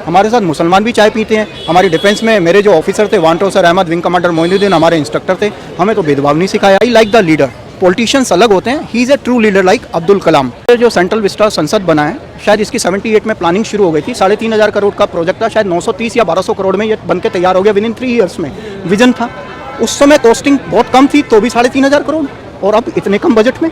हमारे साथ मुसलमान भी चाय पीते हैं। हमारी डिफेंस में मेरे जो ऑफिसर थे, वांटो sir Ahmad, wing commander Moinuddin हमारे इंस्ट्रक्टर थे। हमें तो भेदभाव नहीं सिखाया। I like the leader. Politicians अलग होते हैं, he is a true leader like Abdul Kalam. जो सेंट्रल विस्टा संसद बना है, शायद इसकी 78 में प्लानिंग शुरू हो गई थी। 3,500 करोड़ का प्रोजेक्ट था, शायद 930 या 1200 करोड़ में ये बन के तैयार हो गया। विद इन 3 ईयर्स में विजन था। उस समय कॉस्टिंग बहुत कम थी, तो भी 3,500 करोड़, और अब इतने कम बजट में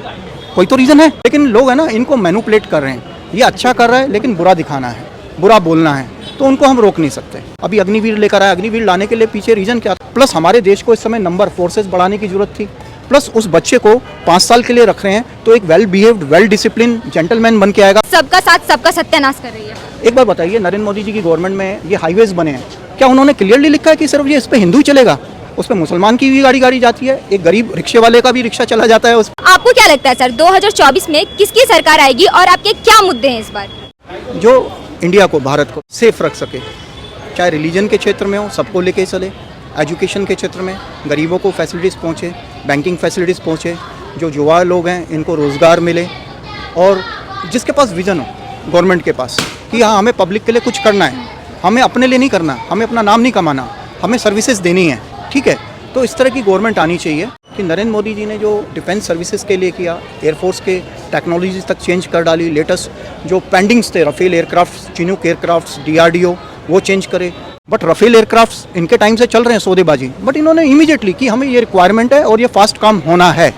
कोई तो रीज़न है। लेकिन लोग है ना, इनको मैनिपुलेट कर रहे हैं। ये अच्छा कर रहा है लेकिन बुरा दिखाना है, बुरा बोलना है, तो उनको हम रोक नहीं सकते। अभी अग्निवीर लेकर आया, अग्निवीर लाने के लिए पीछे रीज़न क्या था? प्लस हमारे देश को इस समय नंबर फोर्सेस बढ़ाने की जरूरत थी। प्लस उस बच्चे को 5 साल के लिए रख रहे हैं, तो एक well behaved, well discipline gentleman बन के आएगा। सबका साथ सबका सत्यानाश कर रही है। एक बार बताइए, नरेंद्र मोदी जी की गवर्नमेंट में ये हाईवेज बने हैं, क्या उन्होंने क्लियरली लिखा है कि सिर्फ ये इस पे हिंदू ही चलेगा? उस पर मुसलमान की भी गाड़ी जाती है, एक गरीब रिक्शे वाले का भी रिक्शा चला जाता है उस। आपको क्या लगता है सर, 2024 में किसकी सरकार आएगी और आपके क्या मुद्दे हैं इस बार? जो इंडिया को, भारत को सेफ रख सके, चाहे रिलीजन के क्षेत्र में हो, सबको लेके चले, एजुकेशन के क्षेत्र में गरीबों को फैसिलिटीज़ पहुँचे, बैंकिंग फैसिलिटीज़ पहुँचे, जो युवा लोग हैं इनको रोज़गार मिले, और जिसके पास विजन हो गवर्नमेंट के पास कि हाँ हमें पब्लिक के लिए कुछ करना है, हमें अपने लिए नहीं करना, हमें अपना नाम नहीं कमाना, हमें सर्विसेज देनी है, ठीक है। तो इस तरह की गवर्नमेंट आनी चाहिए। कि नरेंद्र मोदी जी ने जो डिफेंस सर्विसेज के लिए किया, एयरफोर्स के टेक्नोलॉजीज तक चेंज कर डाली, लेटेस्ट जो पेंडिंग्स थे, Rafale aircraft, Chinook aircraft, DRDO, वो चेंज करे। बट राफेल एयरक्राफ्ट इनके टाइम से चल रहे हैं सौदेबाजी, बट इन्होंने इमीडिएटली कि हमें ये रिक्वायरमेंट है और ये फास्ट काम होना है।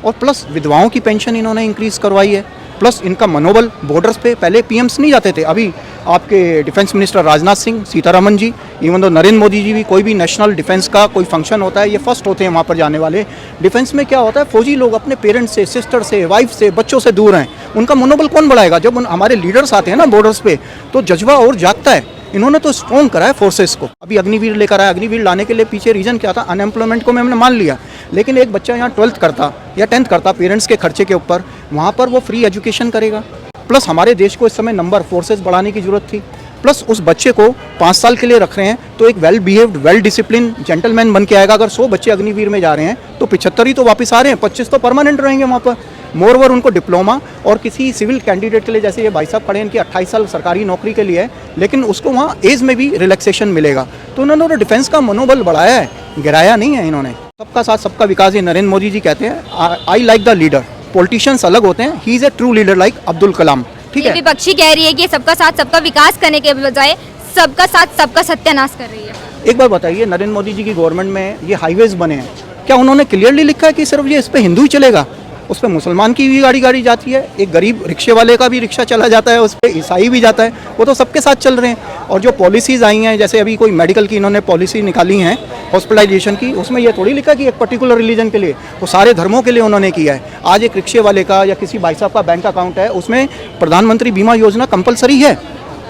और प्लस विधवाओं की पेंशन इन्होंने इंक्रीज़ करवाई है। प्लस इनका मनोबल बॉर्डर्स पे, पहले PMs नहीं जाते थे, अभी आपके डिफेंस मिनिस्टर राजनाथ सिंह, सीतारमन जी, इवन तो नरेंद्र मोदी जी भी, कोई भी नेशनल डिफेंस का कोई फंक्शन होता है, ये फर्स्ट होते हैं वहाँ पर जाने वाले। डिफेंस में क्या होता है, फौजी लोग अपने पेरेंट्स से, सिस्टर से, वाइफ से, बच्चों से दूर हैं, उनका मनोबल कौन बढ़ाएगा? जब हमारे लीडर्स आते हैं ना बॉर्डर्स पे, तो जज्बा और जागता है। इन्होंने तो स्ट्रॉन्ग करा है फोर्सेस को। अभी अग्निवीर लेकर आया, अग्निवीर लाने के लिए पीछे रीज़न क्या था? अनएम्प्लॉयमेंट को हमने मान लिया, लेकिन एक बच्चा यहाँ 12th करता या 10th करता पेरेंट्स के खर्चे के ऊपर, वहाँ पर वो फ्री एजुकेशन करेगा। प्लस हमारे देश को इस समय नंबर फोर्सेस बढ़ाने की जरूरत थी। प्लस उस बच्चे को 5 साल के लिए रख रहे हैं, तो एक well behaved, well discipline gentleman बन के आएगा। अगर 100 बच्चे अग्निवीर में जा रहे हैं तो 75 ही तो वापस आ रहे हैं, 25 तो परमानेंट रहेंगे वहाँ पर। मोरओवर उनको डिप्लोमा, और किसी सिविल कैंडिडेट के लिए, जैसे ये भाई साहब खड़े हैं, इनकी 28 साल सरकारी नौकरी के लिए है, लेकिन उसको वहाँ एज में भी रिलैक्सेशन मिलेगा। तो उन्होंने डिफेंस का मनोबल बढ़ाया है, गिराया नहीं है इन्होंने। सबका साथ सबका विकास, ये नरेंद्र मोदी जी कहते हैं। I like the leader. Politicians अलग होते हैं, he is a true leader like Abdul Kalam, ठीक है। विपक्षी कह रही है कि सबका साथ सबका विकास करने के बजाय सबका साथ सबका सत्यानाश कर रही है। एक बार बताइए, नरेंद्र मोदी जी की गवर्नमेंट में ये हाईवेज बने हैं, क्या उन्होंने क्लियरली लिखा है कि सिर्फ ये इस पे हिंदू ही चलेगा? उस पर मुसलमान की भी गाड़ी जाती है, एक गरीब रिक्शे वाले का भी रिक्शा चला जाता है, उस पर ईसाई भी जाता है, वो तो सबके साथ चल रहे हैं। और जो पॉलिसीज़ आई हैं, जैसे अभी कोई मेडिकल की इन्होंने पॉलिसी निकाली हैं हॉस्पिटलाइजेशन की, उसमें ये थोड़ी लिखा कि एक पर्टिकुलर रिलीजन के लिए, वो सारे धर्मों के लिए उन्होंने किया है। आज एक रिक्शे वाले का या किसी भाई साहब का बैंक अकाउंट है, उसमें प्रधानमंत्री बीमा योजना कंपलसरी है।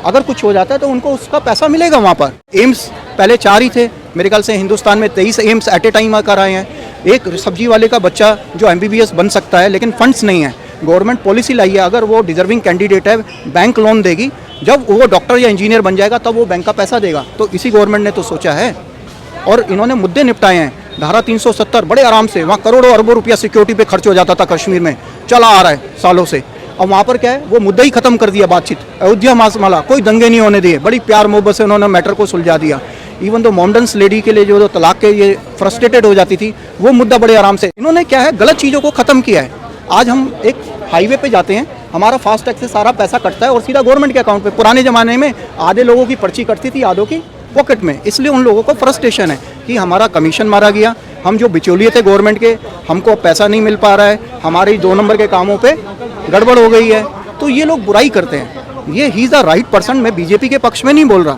अगर कुछ हो जाता है तो उनको उसका पैसा मिलेगा वहाँ पर। एम्स पहले 4 ही थे, मेरे ख्याल से हिंदुस्तान में 23 एम्स एट ए टाइम कर आए हैं। एक सब्जी वाले का बच्चा जो MBBS बन सकता है, लेकिन फंड्स नहीं है। गवर्नमेंट पॉलिसी लाई है, अगर वो डिजर्विंग कैंडिडेट है, बैंक लोन देगी, जब वो डॉक्टर या इंजीनियर बन जाएगा तब वो बैंक का पैसा देगा। तो इसी गवर्नमेंट ने तो सोचा है, और इन्होंने मुद्दे निपटाए हैं। धारा 370 बड़े आराम से, वहाँ करोड़ों अरबों रुपया सिक्योरिटी पे खर्च हो जाता था कश्मीर में, चला आ रहा है सालों से। अब वहाँ पर क्या है, वो मुद्दा ही खत्म कर दिया। बातचीत, अयोध्या मासमाला, कोई दंगे नहीं होने दिए, बड़ी प्यार मोहब्बत से उन्होंने मैटर को सुलझा दिया। इवन तो मोमडन्स लेडी के लिए जो तलाक के ये फ्रस्ट्रेटेड हो जाती थी, वो मुद्दा बड़े आराम से इन्होंने क्या है, गलत चीज़ों को ख़त्म किया है। आज हम एक हाईवे पे जाते हैं, हमारा फास्ट टैग से सारा पैसा कटता है और सीधा गवर्नमेंट के अकाउंट पे। पुराने ज़माने में आधे लोगों की पर्ची कटती थी, आधों की पॉकेट में, इसलिए उन लोगों को फ्रस्ट्रेशन है कि हमारा कमीशन मारा गया, हम जो बिचौलिए थे गवर्नमेंट के, हमको पैसा नहीं मिल पा रहा है, हमारी 2 नंबर के कामों पे गड़बड़ हो गई है। तो ये लोग बुराई करते हैं। ये he is the right person. मैं बीजेपी के पक्ष में नहीं बोल रहा।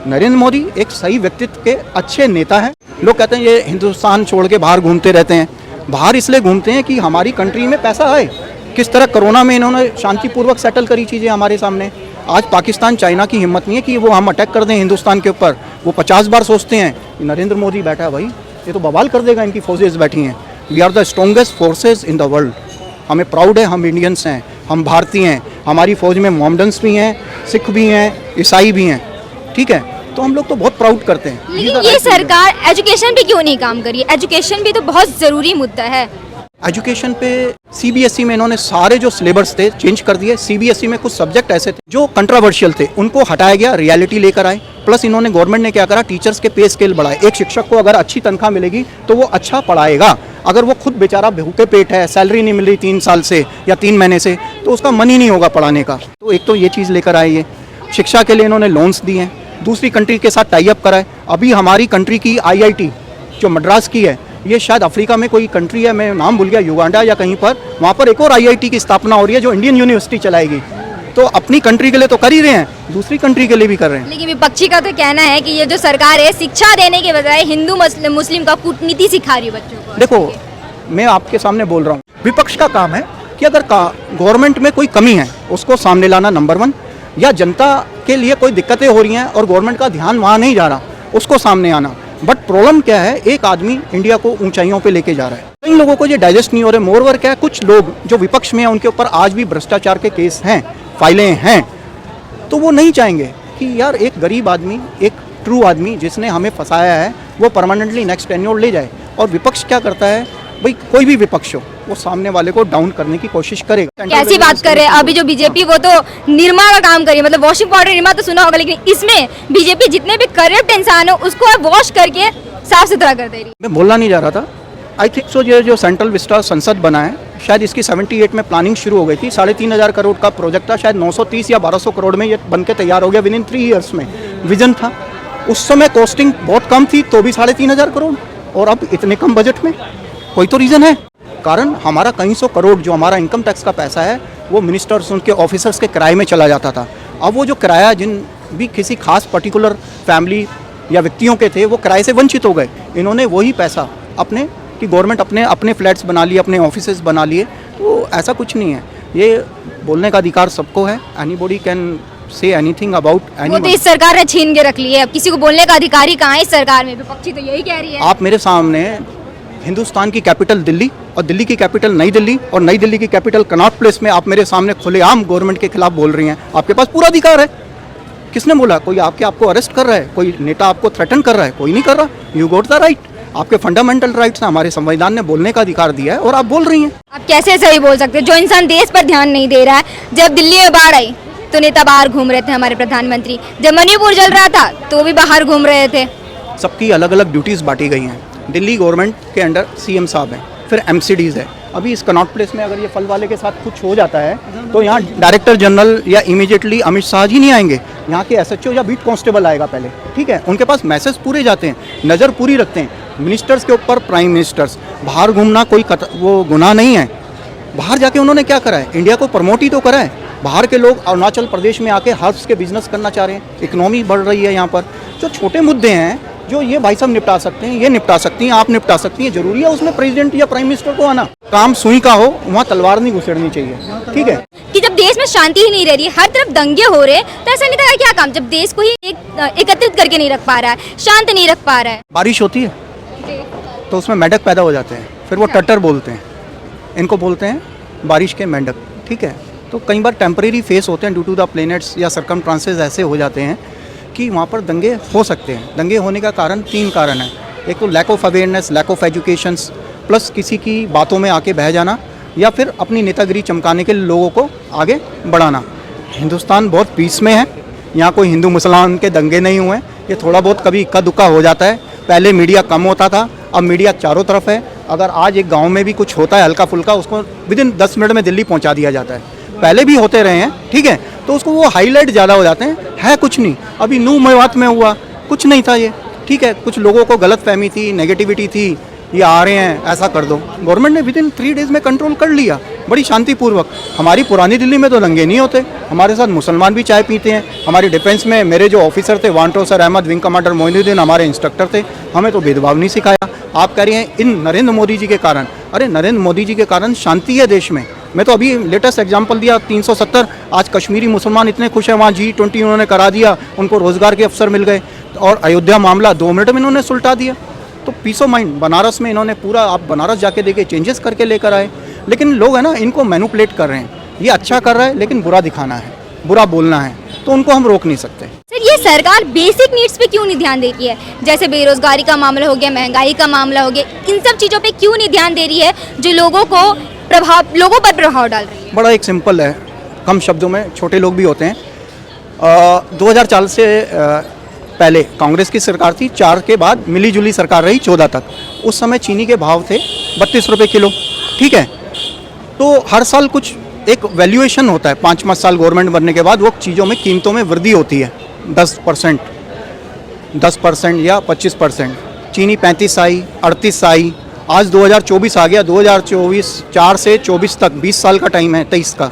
नरेंद्र मोदी एक सही व्यक्तित्व के अच्छे नेता हैं। लोग कहते हैं ये हिंदुस्तान छोड़ के बाहर घूमते रहते हैं। बाहर इसलिए घूमते हैं कि हमारी कंट्री में पैसा आए। किस तरह कोरोना में इन्होंने शांतिपूर्वक सेटल करी चीज़ें हमारे सामने। आज पाकिस्तान, चाइना की हिम्मत नहीं है कि वो हम अटैक कर दें हिंदुस्तान के ऊपर। वो 50 बार सोचते हैं। नरेंद्र मोदी बैठा है भाई, ये तो बवाल कर देगा। इनकी फोर्सेज बैठी हैं। We are the strongest forces in the world. हमें प्राउड है, हम इंडियंस हैं, हम भारतीय हैं। हमारी फौज में मोमडन्स भी हैं, सिख भी हैं, ईसाई भी हैं, ठीक है। तो हम लोग तो बहुत प्राउड करते हैं। लेकिन ये सरकार एजुकेशन पे क्यों नहीं काम कर रही है? एजुकेशन भी तो बहुत ज़रूरी मुद्दा है। एजुकेशन पे सीबीएसई में इन्होंने सारे जो सिलेबस थे चेंज कर दिए। सीबीएसई में कुछ सब्जेक्ट ऐसे थे जो कंट्रोवर्शियल थे, उनको हटाया गया, रियलिटी लेकर आए। प्लस इन्होंने गवर्नमेंट ने क्या करा, टीचर्स के पे स्केल बढ़ाए। एक शिक्षक को अगर अच्छी तनख्वाह मिलेगी तो वो अच्छा पढ़ाएगा। अगर वो खुद बेचारा भूखे पेट है, सैलरी नहीं मिल रही 3 साल से या 3 महीने से, तो उसका मन ही नहीं होगा पढ़ाने का। तो एक तो ये चीज़ लेकर आए ये। शिक्षा के लिए इन्होंने लोन्स दिए हैं, दूसरी कंट्री के साथ टाई अप कराए। अभी हमारी कंट्री की आईआईटी जो मद्रास की है, ये शायद अफ्रीका में कोई कंट्री है, मैं नाम भूल गया, युगांडा या कहीं पर, वहाँ पर एक और आईआईटी की स्थापना हो रही है जो इंडियन यूनिवर्सिटी चलाएगी। तो अपनी कंट्री के लिए तो कर ही रहे हैं, दूसरी कंट्री के लिए भी कर रहे हैं। लेकिन विपक्षी का तो कहना है कि ये जो सरकार है शिक्षा देने के बजाय हिंदू मुस्लिम का कूटनीति सिखा रही है बच्चों को। देखो, मैं आपके सामने बोल रहा हूँ, विपक्ष का काम है कि अगर गवर्नमेंट में कोई कमी है उसको सामने लाना, नंबर 1, या जनता के लिए कोई दिक्कतें हो रही हैं और गवर्नमेंट का ध्यान वहाँ नहीं जा रहा, उसको सामने आना। बट प्रॉब्लम क्या है, एक आदमी इंडिया को ऊंचाइयों पे लेके जा रहा है। कई लोगों को ये डाइजेस्ट नहीं हो रहे। मोरओवर क्या है, कुछ लोग जो विपक्ष में हैं उनके ऊपर आज भी भ्रष्टाचार के केस हैं, फाइलें हैं, तो वो नहीं चाहेंगे कि यार एक गरीब आदमी, एक ट्रू आदमी जिसने हमें फंसाया है, वो परमानेंटली नेक्स्ट टेन्योर ले जाए। और विपक्ष क्या करता है भाई, कोई भी विपक्ष हो वो सामने वाले को डाउन करने की कोशिश करेगा। कैसी बात कर रहे हैं, अभी जो बीजेपी वो तो निरमा का काम करी, मतलब वॉशिंग पाउडर निरमा तो सुना होगा, लेकिन इसमें बीजेपी जितने भी करप्ट इंसान हो उसको वॉश करके साफ सुथरा कर दे रही है। मैं बोलना नहीं जा रहा था। आई थिंक सो ये जो सेंट्रल विस्टा संसद बना है, शायद इसकी 78 में प्लानिंग शुरू हो गई थी। 3,500 करोड़ का प्रोजेक्ट था, शायद 930 या 1200 करोड़ में ये बन के तैयार हो गया विद इन 3 ईयर्स में। विजन था, उस समय कॉस्टिंग बहुत कम थी तो भी 3,500 करोड़, और अब इतने कम बजट में कोई तो रीज़न है। कारण हमारा कई सौ करोड़ जो हमारा इनकम टैक्स का पैसा है वो मिनिस्टर्स, उनके ऑफिसर्स के किराए में चला जाता था। अब वो जो किराया जिन भी किसी खास पर्टिकुलर फैमिली या व्यक्तियों के थे वो किराए से वंचित हो गए। इन्होंने वही पैसा अपने कि गवर्नमेंट अपने फ्लैट्स बना लिए, अपने ऑफिसेज बना लिए। तो ऐसा कुछ नहीं है, ये बोलने का अधिकार सबको है। Anybody can say anything about वो तो एनीवन। इस सरकार ने छीन के रख ली है, अब किसी को बोलने का अधिकार ही कहाँ है इस सरकार में। विपक्षी तो यही कह रही है। आप मेरे सामने हिंदुस्तान की कैपिटल दिल्ली और दिल्ली की कैपिटल नई दिल्ली और नई दिल्ली की कैपिटल कनॉट प्लेस में आप मेरे सामने खुलेआम गवर्नमेंट के खिलाफ बोल रही हैं। आपके पास पूरा अधिकार है। किसने बोला? कोई आपको अरेस्ट कर रहा है, कोई नेता आपको थ्रेटन कर रहा है? कोई नहीं कर रहा। You got the right. आपके फंडामेंटल राइट्स हैं, हमारे संविधान ने बोलने का अधिकार दिया है और आप बोल रही हैं। आप कैसे सही बोल सकते हैं? जो इंसान देश पर ध्यान नहीं दे रहा है, जब दिल्ली में बाढ़ आई तो नेता बाहर घूम रहे थे, हमारे प्रधानमंत्री। जब मणिपुर जल रहा था तो भी बाहर घूम रहे थे। सबकी अलग अलग ड्यूटीज़ बांटी गई हैं। दिल्ली गवर्नमेंट के अंडर सीएम साहब हैं, फिर एमसीडीज़ है। अभी इस कनॉट प्लेस में अगर ये फल वाले के साथ कुछ हो जाता है तो यहाँ डायरेक्टर जनरल या इमीडिएटली अमित शाह जी नहीं आएंगे, यहाँ के एसएचओ या बीट कांस्टेबल आएगा पहले। ठीक है, उनके पास मैसेज पूरे जाते हैं, नज़र पूरी रखते हैं मिनिस्टर्स के ऊपर। प्राइम मिनिस्टर्स बाहर घूमना कोई वो गुनाह नहीं है। बाहर जाके उन्होंने क्या करा है? इंडिया को प्रमोट ही तो करा है। बाहर के लोग अरुणाचल प्रदेश में आके हर्ब्स के बिजनेस करना चाह रहे हैं, इकोनॉमी बढ़ रही है यहाँ पर। जो छोटे मुद्दे हैं जो ये भाई साहब निपटा सकते हैं, ये निपटा सकती हैं, आप निपटा सकती हैं। जरूरी है उसमें प्रेसिडेंट या प्राइम मिनिस्टर को आना? काम सुई का हो, वहाँ तलवार नहीं घुसेड़नी चाहिए। ठीक है, कि जब देश में शांति ही नहीं रह रही, हर तरफ दंगे हो रहे, तो ऐसा नेता का क्या काम जब देश को ही एकत्रित करके नहीं रख पा रहा है, शांत नहीं रख पा रहा है। बारिश होती है तो उसमें मेंढक पैदा हो जाते हैं, फिर वो टटर बोलते हैं, इनको बोलते हैं बारिश के मेंढक। ठीक है, तो कई बार टेम्परेरी फेस होते हैं ड्यू टू द प्लैनेट्स या सर्कमस्टांसेस ऐसे हो जाते हैं कि वहाँ पर दंगे हो सकते हैं। दंगे होने का कारण 3 कारण है। एक तो lack of awareness, lack of education, plus किसी की बातों में आके बह जाना, या फिर अपनी नेतागिरी चमकाने के लिए लोगों को आगे बढ़ाना। हिंदुस्तान बहुत पीस में है, यहाँ कोई हिंदू मुसलमान के दंगे नहीं हुए। ये थोड़ा बहुत कभी इक्का दुक्का हो जाता है। पहले मीडिया कम होता था, अब मीडिया चारों तरफ है। अगर आज एक गांव में भी कुछ होता है हल्का फुल्का, उसको विद इन 10 मिनट में दिल्ली पहुंचा दिया जाता है। पहले भी होते रहे हैं, ठीक है, तो उसको वो हाईलाइट ज़्यादा हो जाते हैं। है कुछ नहीं। अभी नूह मेवात में हुआ, कुछ नहीं था ये। ठीक है, कुछ लोगों को गलतफहमी थी, नेगेटिविटी थी, ये आ रहे हैं ऐसा कर दो। गवर्नमेंट ने विद इन 3 डेज़ में कंट्रोल कर लिया बड़ी शांतिपूर्वक। हमारी पुरानी दिल्ली में तो दंगे नहीं होते, हमारे साथ मुसलमान भी चाय पीते हैं। हमारी डिफेंस में मेरे जो ऑफिसर थे, वांटो sir Ahmad, wing commander Moinuddin हमारे इंस्ट्रक्टर थे, हमें तो भेदभाव नहीं सिखाया। आप कह रही हैं इन नरेंद्र मोदी जी के कारण। अरे नरेंद्र मोदी जी के कारण शांति है देश में। मैं तो अभी लेटेस्ट एग्जांपल दिया, 370 आज कश्मीरी मुसलमान इतने खुश हैं, वहाँ G20 उन्होंने करा दिया, उनको रोज़गार के अवसर मिल गए। और अयोध्या मामला 2 मिनट में इन्होंने सुलटा दिया। तो पीस ऑफ माइंड बनारस में इन्होंने पूरा, आप बनारस जाके देखिए, चेंजेस करके लेकर आए। लेकिन लोग है ना, इनको मैनिपुलेट कर रहे हैं। ये अच्छा कर रहा है लेकिन बुरा दिखाना है, बुरा बोलना है। तो उनको हम रोक नहीं सकते। सर ये सरकार बेसिक नीड्स पे क्यों नहीं ध्यान दे रही है? जैसे बेरोजगारी का मामला हो गया, महंगाई का मामला हो गया, इन सब चीज़ों पे क्यों नहीं ध्यान दे रही है जो लोगों पर प्रभाव डाल रही है? बड़ा एक सिंपल है, कम शब्दों में, छोटे लोग भी होते हैं। 2004 से पहले कांग्रेस की सरकार थी, 4 के बाद मिली जुली सरकार रही 14 तक। उस समय चीनी के भाव थे 32 रुपये किलो, ठीक है। तो हर साल कुछ एक वैल्यूएशन होता है, 5 साल गवर्नमेंट बनने के बाद वो चीज़ों में कीमतों में वृद्धि होती है 10% या 25%। चीनी 35 आई, 38 आई, आज 2024 आ गया, 2024 4 से 24 तक 20 साल का टाइम है, 23 का।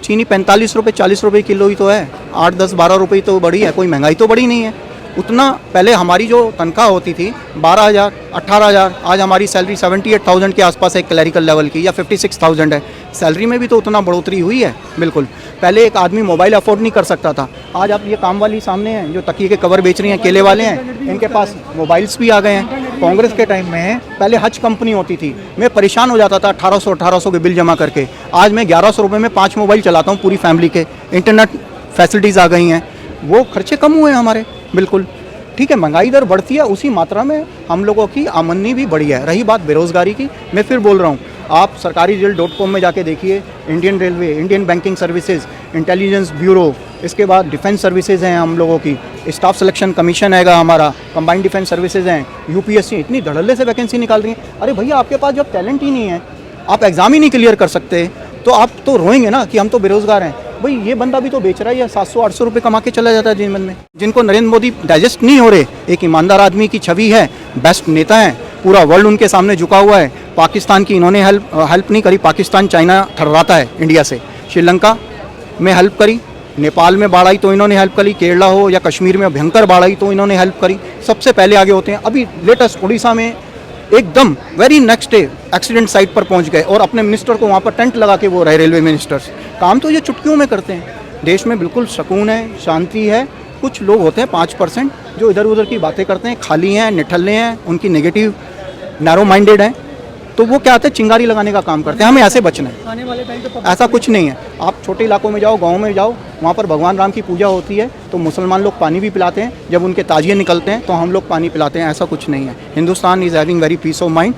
चीनी 45 रुपये 40 रुपये किलो ही तो है, 8, 10, 12 रुपये तो बढ़ी है, कोई महंगाई तो बढ़ी नहीं है उतना। पहले हमारी जो तनख्वाह होती थी 12,000, 18,000, आज हमारी सैलरी 78,000 के आसपास है क्लैरिकल लेवल की, या 56,000 है। सैलरी में भी तो उतना बढ़ोतरी हुई है, बिल्कुल। पहले एक आदमी मोबाइल अफोर्ड नहीं कर सकता था, आज आप ये काम वाली सामने हैं जो तकिए के कवर बेच रही हैं, केले वाले हैं, इनके पास मोबाइल्स भी आ गए हैं। कांग्रेस के टाइम में पहले हज कंपनी होती थी, मैं परेशान हो जाता था 1800 के बिल जमा करके। आज मैं 1100 रुपये में 5 मोबाइल चलाता हूँ पूरी फैमिली के, इंटरनेट फैसिलिटीज़ आ गई हैं, वो खर्चे कम हुए हैं हमारे, बिल्कुल। ठीक है, महंगाई दर बढ़ती है, उसी मात्रा में हम लोगों की आमदनी भी बढ़ी है। रही बात बेरोज़गारी की, मैं फिर बोल रहा हूँ, आप सरकारीजेल.com में जाके देखिए, Indian railway, Indian banking services, intelligence bureau, इसके बाद डिफेंस सर्विसेज हैं हम लोगों की, स्टाफ सिलेक्शन कमीशन हैगा हमारा, कंबाइंड डिफेंस सर्विसेज हैं, यूपीएससी इतनी धड़ल्ले से वैकेंसी निकाल रही हैं। अरे भैया, आपके पास जब टैलेंट ही नहीं है, आप एग्ज़ाम ही नहीं क्लियर कर सकते, तो आप तो रोएंगे ना कि हम तो बेरोज़गार हैं। भाई ये बंदा भी तो बेच रहा है, या 700-800 रुपये कमा के चला जाता है जीवन में। जिनको नरेंद्र मोदी डाइजेस्ट नहीं हो रहे, एक ईमानदार आदमी की छवि है, बेस्ट नेता हैं, पूरा वर्ल्ड उनके सामने झुका हुआ है। पाकिस्तान की इन्होंने हेल्प नहीं करी, पाकिस्तान चाइना थर्राता है इंडिया से। श्रीलंका में हेल्प करी, नेपाल में बाढ़ आई तो इन्होंने हेल्प करी, केरला हो या कश्मीर में भयंकर बाढ़ आई तो इन्होंने हेल्प करी, सबसे पहले आगे होते हैं। अभी लेटेस्ट उड़ीसा में एकदम very next day accident site पर पहुंच गए और अपने मिनिस्टर को वहां पर टेंट लगा के वो रहे, रेलवे मिनिस्टर्स। काम तो ये चुटकियों में करते हैं। देश में बिल्कुल सुकून है, शांति है। कुछ लोग होते हैं 5% जो इधर उधर की बातें करते हैं, खाली हैं, निठल्ले हैं, उनकी नेगेटिव नैरो माइंडेड हैं, तो वो क्या होता है, चिंगारी लगाने का काम करते हैं। हमें ऐसे बचना है, आने वाले टाइम पे ऐसा कुछ नहीं है। आप छोटे इलाकों में जाओ, गाँव में जाओ, वहाँ पर भगवान राम की पूजा होती है तो मुसलमान लोग पानी भी पिलाते हैं, जब उनके ताजिए निकलते हैं तो हम लोग पानी पिलाते हैं, ऐसा कुछ नहीं है। Hindustan is having very peace of mind.